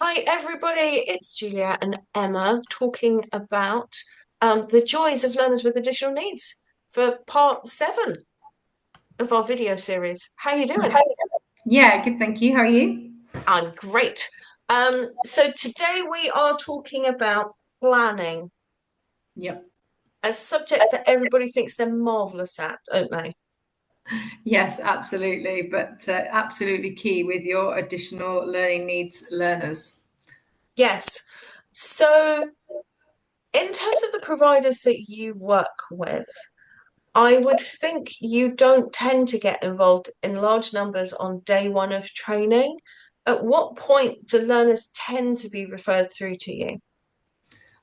Hi, everybody. It's Julia and Emma talking about the joys of learners with additional needs for part 7 of our video series. How are you doing? Yeah, good, thank you. How are you? I'm great. So today we are talking about planning, Yep. a subject that everybody thinks they're marvelous at, don't they? Yes, absolutely. But absolutely key with your additional learning needs learners. Yes. So in terms of the providers that you work with, I would think you don't tend to get involved in large numbers on day one of training. At what point do learners tend to be referred through to you?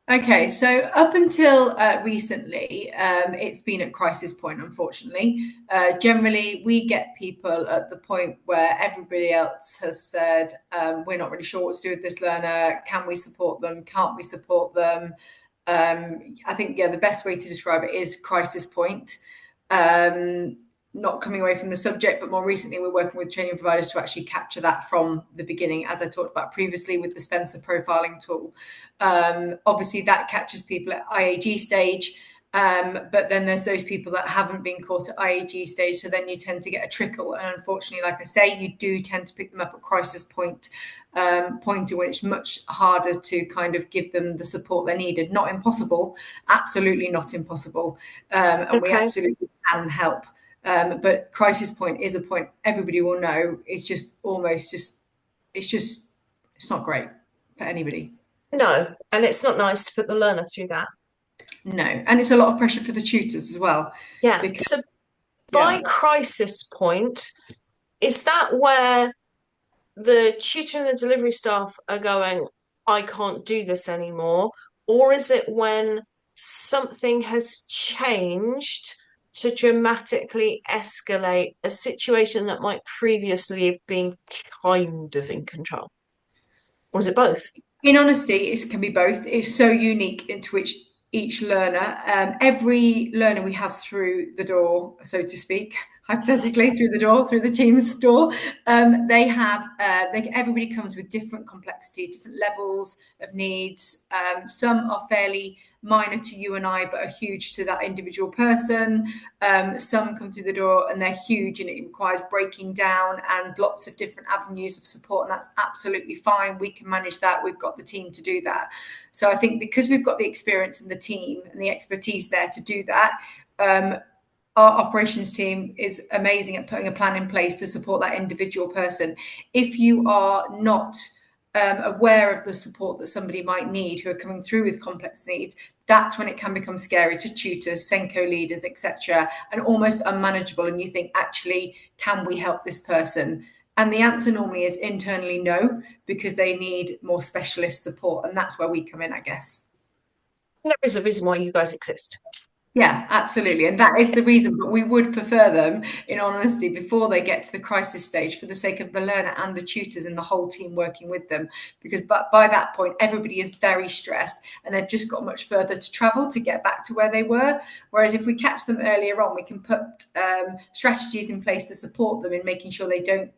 Okay, so up until recently, it's been at crisis point, unfortunately. Generally, we get people at the point where everybody else has said, we're not really sure what to do with this learner. Can we support them? Can't we support them? I think, yeah, the best way to describe it is crisis point. Um, Not coming away from the subject, but more recently, we're working with training providers to actually capture that from the beginning, as I talked about previously with the Spencer profiling tool. Obviously, that catches people at IAG stage. But then there's those people that haven't been caught at IAG stage. So then you tend to get a trickle. And unfortunately, like I say, you do tend to pick them up at crisis point in which it's much harder to kind of give them the support they needed. Not impossible, absolutely not impossible. And we Okay. absolutely can help. But crisis point is a point everybody will know. It's just almost just, it's just, it's not great for anybody. No, and it's not nice to put the learner through that. No, and it's a lot of pressure for the tutors as well, Yeah. because So yeah, by crisis point, is that where the tutor and the delivery staff are going, I can't do this anymore? Or is it when something has changed to dramatically escalate a situation that might previously have been kind of in control? Or is it both? in honesty, it can be both. It's so unique into which each learner, every learner we have through the door, so to speak, hypothetically through the door, through the team's door, they have, everybody comes with different complexities, different levels of needs. Some are fairly minor to you and I, but are huge to that individual person. Some come through the door and they're huge and it requires breaking down and lots of different avenues of support. And that's absolutely fine. We can manage that. We've got the team to do that. So I think because we've got the experience in the team and the expertise there to do that, our operations team is amazing at putting a plan in place to support that individual person. If you are not aware of the support that somebody might need who are coming through with complex needs, that's when it can become scary to tutors, Senko leaders, etc., and almost unmanageable. And you think, actually, can we help this person? And the answer normally is internally no, because they need more specialist support. And that's where we come in, I guess. There is a reason why you guys exist. Yeah, absolutely. And that is the reason. But we would prefer them, in honesty, before they get to the crisis stage for the sake of the learner and the tutors and the whole team working with them. Because by that point, everybody is very stressed and they've just got much further to travel to get back to where they were. Whereas if we catch them earlier on, we can put strategies in place to support them in making sure they don't,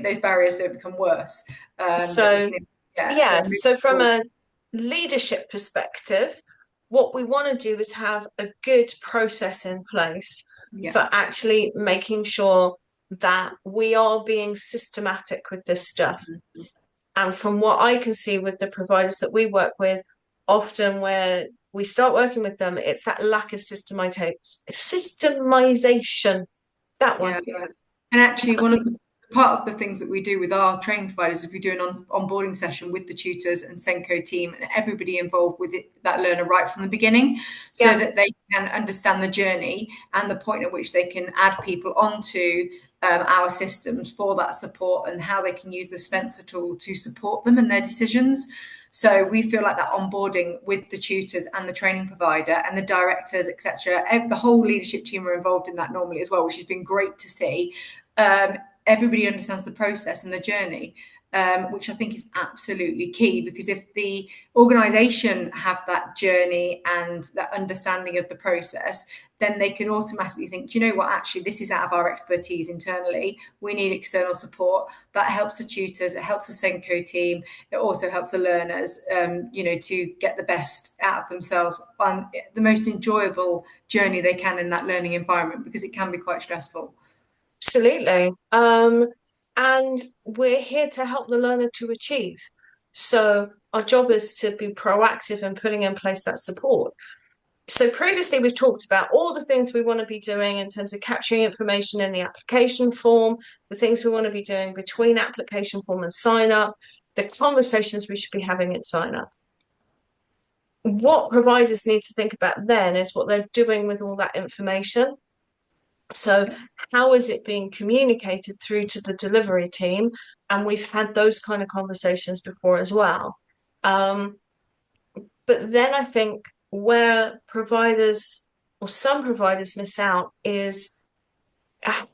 those barriers don't become worse. That we So, can, yeah, so yeah, move so from forward. a leadership perspective, what we want to do is have a good process in place Yeah. for actually making sure that we are being systematic with this stuff. And from what I can see with the providers that we work with, often where we start working with them, it's that lack of systemization. That one. Yeah. And actually, one of the part of the things that we do with our training providers is we do an onboarding session with the tutors and Senko team and everybody involved with it, that learner right from the beginning, so Yeah. that they can understand the journey and the point at which they can add people onto our systems for that support and how they can use the Spencer tool to support them in their decisions. So we feel like that onboarding with the tutors and the training provider and the directors, etc., the whole leadership team are involved in that normally as well, which has been great to see. everybody understands the process and the journey, which I think is absolutely key, because if the organisation have that journey and that understanding of the process, then they can automatically think, do you know what, actually, this is out of our expertise internally. We need external support. That helps the tutors, it helps the Senko team, it also helps the learners, to get the best out of themselves on the most enjoyable journey they can in that learning environment, because it can be quite stressful. Absolutely. And we're here to help the learner to achieve. So our job is to be proactive in putting in place that support. So previously we've talked about all the things we want to be doing in terms of capturing information in the application form, the things we want to be doing between application form and sign up, the conversations we should be having at sign up. What providers need to think about then is what they're doing with all that information. So how is it being communicated through to the delivery team? And we've had those kind of conversations before as well. But then I think where providers or some providers miss out is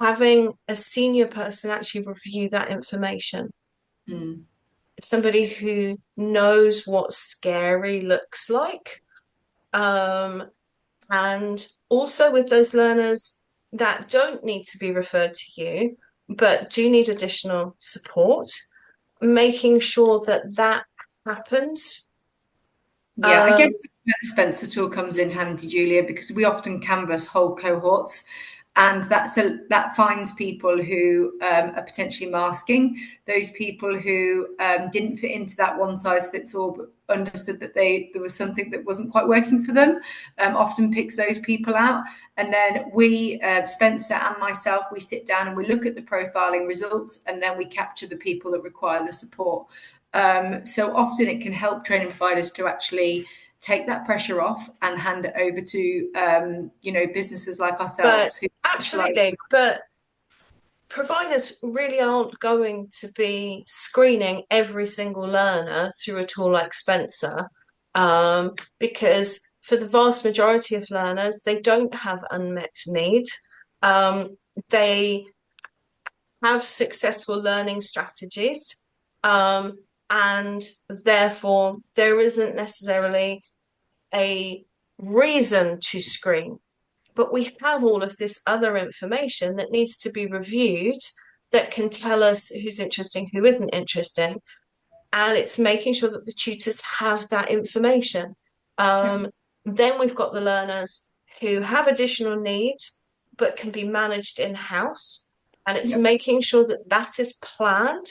having a senior person actually review that information. Mm. Somebody who knows what scary looks like. And also with those learners that don't need to be referred to you, but do need additional support, making sure that that happens. Yeah, I guess the Spencer tool comes in handy, Julia, because we often canvass whole cohorts, and that finds people who are potentially masking, those people who didn't fit into that one size fits all, but understood that there was something that wasn't quite working for them. Often picks those people out, and then we, Spencer and myself, we sit down and we look at the profiling results, and then we capture the people that require the support. So often it can help training providers to actually take that pressure off and hand it over to businesses like ourselves. Absolutely, but providers really aren't going to be screening every single learner through a tool like Spencer, because for the vast majority of learners, they don't have unmet need. They have successful learning strategies, and therefore there isn't necessarily a reason to screen. But we have all of this other information that needs to be reviewed that can tell us who's interesting, who isn't interesting. And it's making sure that the tutors have that information. Then we've got the learners who have additional needs but can be managed in-house. And it's making sure that that is planned.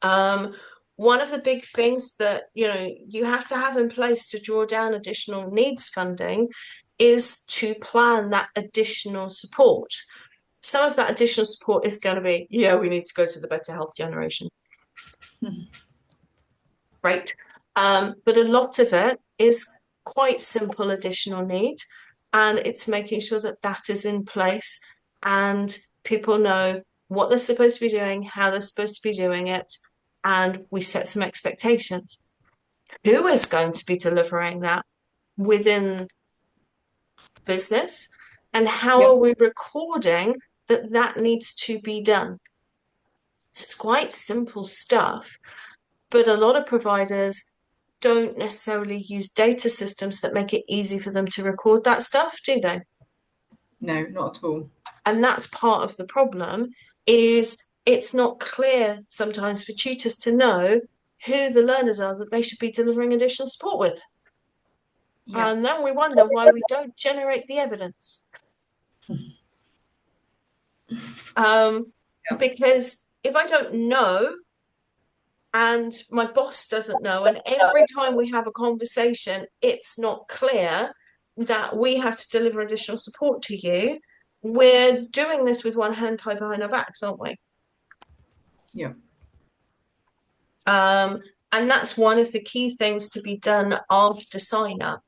One of the big things that you have to have in place to draw down additional needs funding is to plan that additional support. Some of that additional support is going to be, we need to go to the Better Health Generation. Right. But a lot of it is quite simple additional needs, and it's making sure that that is in place and people know what they're supposed to be doing, how they're supposed to be doing it, and we set some expectations. Who is going to be delivering that within business, and how are we recording that needs to be done? So it's quite simple stuff, but a lot of providers don't necessarily use data systems that make it easy for them to record that stuff, do they? No, not at all. And that's part of the problem, is it's not clear sometimes for tutors to know who the learners are that they should be delivering additional support with. Yeah. And then we wonder why we don't generate the evidence. Because if I don't know, and my boss doesn't know, and every time we have a conversation, it's not clear that we have to deliver additional support to you, we're doing this with one hand tied behind our backs, aren't we? Yeah. And that's one of the key things to be done after sign up,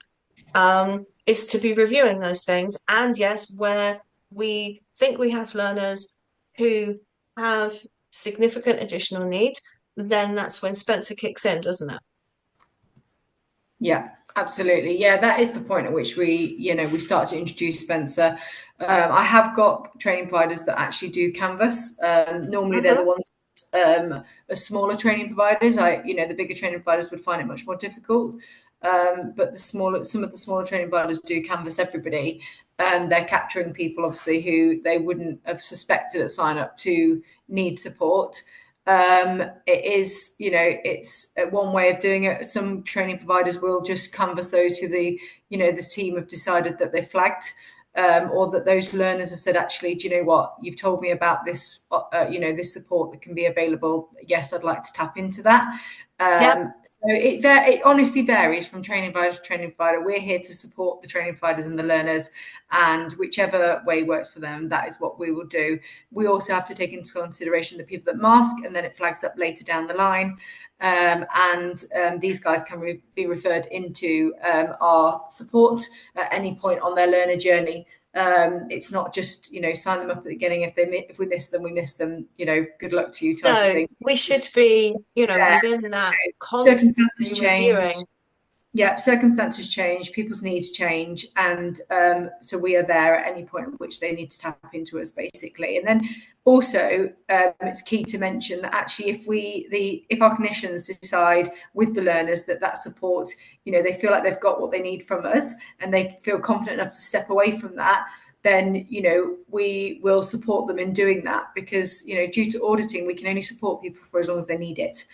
is to be reviewing those things. And yes, where we think we have learners who have significant additional need, then that's when Spencer kicks in, doesn't it? Yeah, Absolutely. Yeah, that is the point at which we start to introduce Spencer. I have got training providers that actually do Canvas. Normally they're the Hmm. ones are smaller training providers. The bigger training providers would find it much more difficult. But some of the smaller training providers do Canvas everybody, and they're capturing people obviously who they wouldn't have suspected at sign up to need support. It is, it's one way of doing it. Some training providers will just canvas those who the team have decided that they flagged, or that those learners have said, actually, do you know what? You've told me about this, this support that can be available. Yes, I'd like to tap into that. Yep. So it honestly varies from training provider to training provider. We're here to support the training providers and the learners, and whichever way works for them, that is what we will do. We also have to take into consideration the people that mask, and then it flags up later down the line. These guys can be referred into our support at any point on their learner journey. It's not just sign them up at the beginning. If we miss them, we miss them. Good luck to you type of No, thing. we should be, Yeah, within that constantly circumstances change. reviewing. Yeah, circumstances change, people's needs change, and so we are there at any point at which they need to tap into us, basically. And then also, it's key to mention that actually, if our clinicians decide with the learners that support, they feel like they've got what they need from us, and they feel confident enough to step away from that, then we will support them in doing that, because due to auditing, we can only support people for as long as they need it.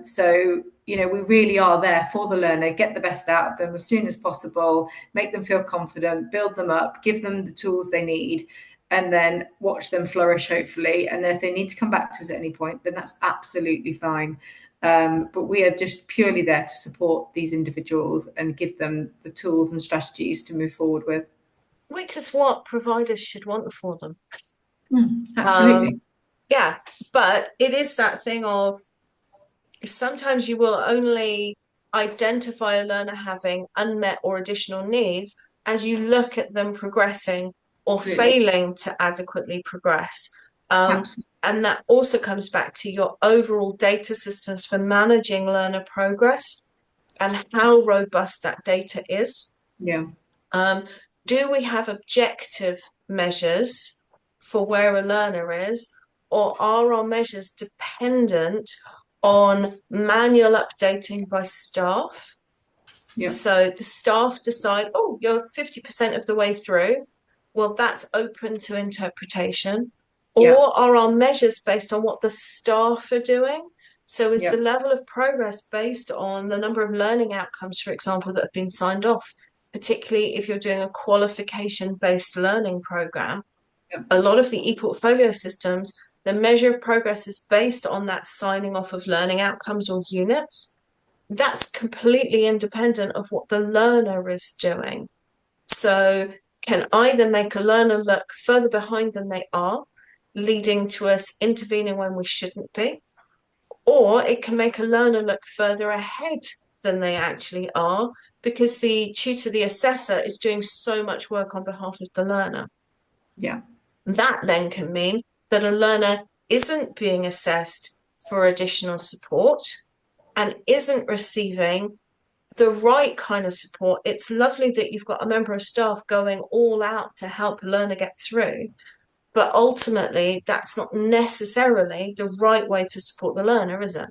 So we really are there for the learner, get the best out of them as soon as possible, make them feel confident, build them up, give them the tools they need, and then watch them flourish, hopefully. And then if they need to come back to us at any point, then that's absolutely fine. But we are just purely there to support these individuals and give them the tools and strategies to move forward with. Which is what providers should want for them. Absolutely. Yeah, but it is that thing of sometimes you will only identify a learner having unmet or additional needs as you look at them progressing or Absolutely. failing to adequately progress. Absolutely. And that also comes back to your overall data systems for managing learner progress and how robust that data is. Yeah. Do we have objective measures for where a learner is, or are our measures dependent on manual updating by staff? Yeah. So the staff decide, oh, you're 50% of the way through. Well, that's open to interpretation. Yeah. Or are our measures based on what the staff are doing? So is Yeah. the level of progress based on the number of learning outcomes, for example, that have been signed off, particularly if you're doing a qualification-based learning program? Yeah. A lot of the ePortfolio systems, the measure of progress is based on that signing off of learning outcomes or units. That's completely independent of what the learner is doing. So can either make a learner look further behind than they are, leading to us intervening when we shouldn't be, or it can make a learner look further ahead than they actually are, because the tutor, the assessor, is doing so much work on behalf of the learner. Yeah. That then can mean that a learner isn't being assessed for additional support and isn't receiving the right kind of support. It's lovely that you've got a member of staff going all out to help a learner get through, but ultimately that's not necessarily the right way to support the learner, is it?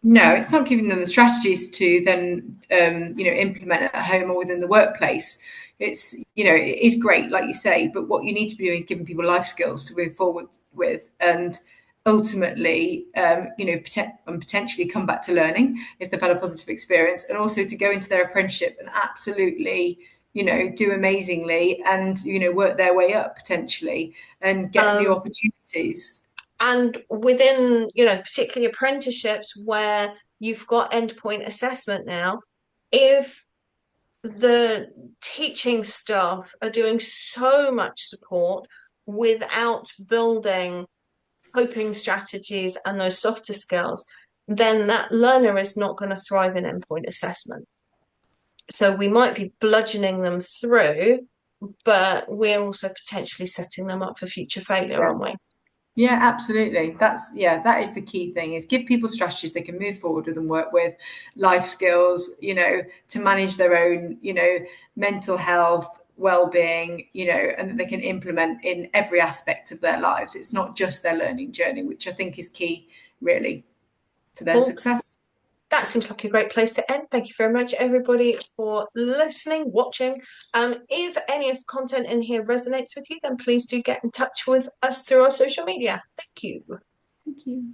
No, it's not giving them the strategies to then implement at home or within the workplace. It's it is great, like you say, but what you need to be doing is giving people life skills to move forward with, and ultimately, potentially come back to learning if they've had a positive experience, and also to go into their apprenticeship and absolutely do amazingly, and work their way up potentially and get new opportunities. And within, particularly apprenticeships where you've got endpoint assessment now, if the teaching staff are doing so much support without building coping strategies and those softer skills, then that learner is not going to thrive in endpoint assessment. So we might be bludgeoning them through, but we're also potentially setting them up for future failure, aren't we? Yeah, absolutely. That is the key thing, is give people strategies they can move forward with and work with, life skills, to manage their own, mental health, well-being, and that they can implement in every aspect of their lives. It's not just their learning journey, which I think is key really to their Well, success. that seems like a great place to end. Thank you very much, everybody, for listening, watching. If any of the content in here resonates with you, then please do get in touch with us through our social media. Thank you. Thank you.